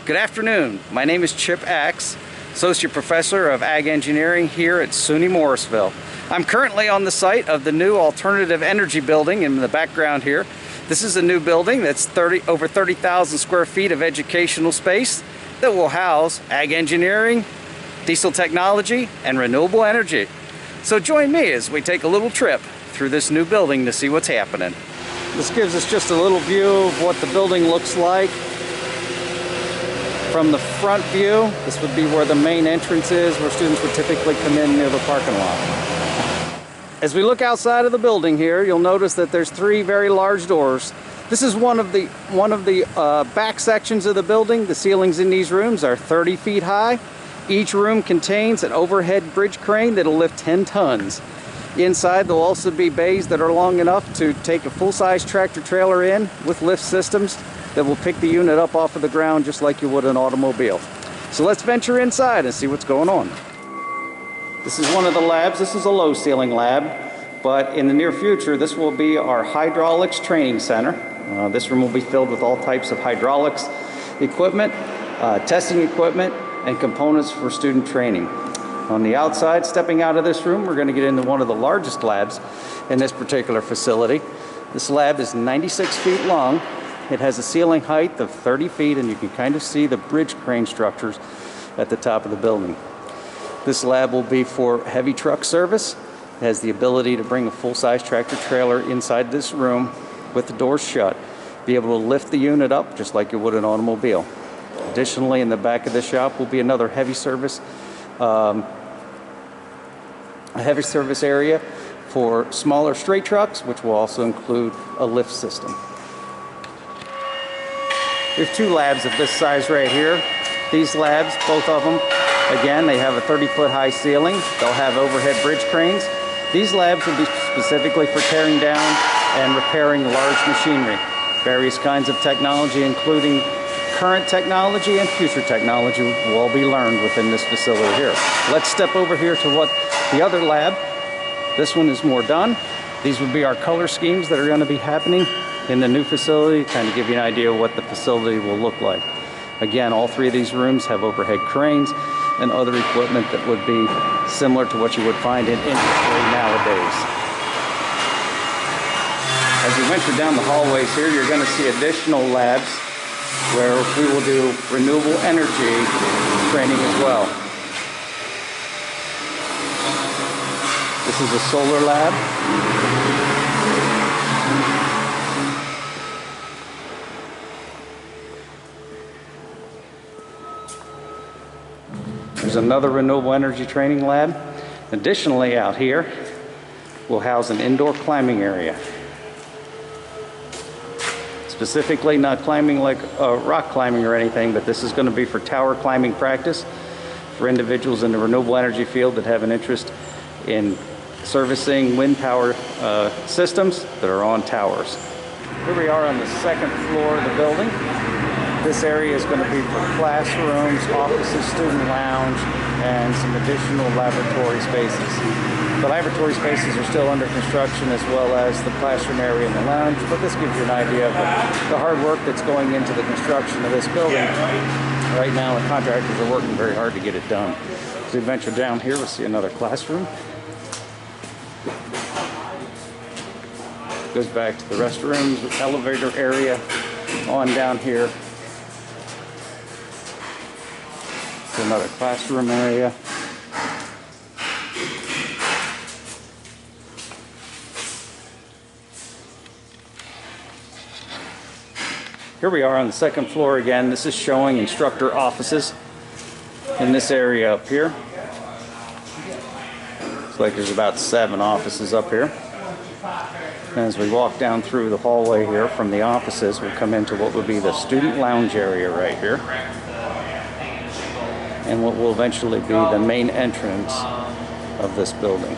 Good afternoon. My name is Chip Axe, Associate Professor of Ag Engineering here at SUNY Morrisville. I'm currently on the site of the new Alternative Energy Building in the background here. This is a new building that's over 30,000 square feet of educational space that will house Ag Engineering, Diesel Technology, and Renewable Energy. So join me as we take a little trip through this new building to see what's happening. This gives us just a little view of what the building looks like. From the front view, this would be where the main entrance is, where students would typically come in near the parking lot. As we look outside of the building here, you'll notice that there's three very large doors. This is one of the back sections of the building. The ceilings in these rooms are 30 feet high. Each room contains an overhead bridge crane that'll lift 10 tons. Inside there'll also be bays that are long enough to take a full-size tractor trailer in with lift systems that will pick the unit up off of the ground just like you would an automobile. So let's venture inside and see what's going on. This is one of the labs. This is a low ceiling lab, but in the near future this will be our hydraulics training center. This room will be filled with all types of hydraulics equipment, testing equipment, and components for student training. On the outside, stepping out of this room, we're going to get into one of the largest labs in this particular facility. This lab is 96 feet long. It has a ceiling height of 30 feet, and you can kind of see the bridge crane structures at the top of the building. This lab will be for heavy truck service. It has the ability to bring a full-size tractor trailer inside this room with the doors shut, be able to lift the unit up just like you would an automobile. Additionally, in the back of the shop will be another heavy service area for smaller straight trucks, which will also include a lift system. There's two labs of this size right here. These labs, both of them, again, they have a 30-foot high ceiling. They'll have overhead bridge cranes. These labs will be specifically for tearing down and repairing large machinery. Various kinds of technology, including current technology and future technology, will all be learned within this facility here. Let's step over here to what the other lab. This one is more done. These would be our color schemes that are going to be happening in the new facility, kind of give you an idea of what the facility will look like. Again, all three of these rooms have overhead cranes and other equipment that would be similar to what you would find in industry nowadays. As you venture down the hallways here, you're going to see additional labs where we will do renewable energy training as well. This is a solar lab. There's another renewable energy training lab. Additionally, out here, we'll house an indoor climbing area. Specifically, not climbing like rock climbing or anything, but this is going to be for tower climbing practice for individuals in the renewable energy field that have an interest in servicing wind power systems that are on towers. Here we are on the second floor of the building. This area is going to be for classrooms, offices, student lounge, and some additional laboratory spaces. The laboratory spaces are still under construction, as well as the classroom area and the lounge, but this gives you an idea of the hard work that's going into the construction of this building. Right now, the contractors are working very hard to get it done. As we venture down here, we'll see another classroom. Goes back to the restrooms, the elevator area, on down here. It's another classroom area. Here we are on the second floor again. This is showing instructor offices in this area up here. Looks like there's about 7 offices up here. And as we walk down through the hallway here from the offices, we'll come into what would be the student lounge area right here. And what will eventually be the main entrance of this building.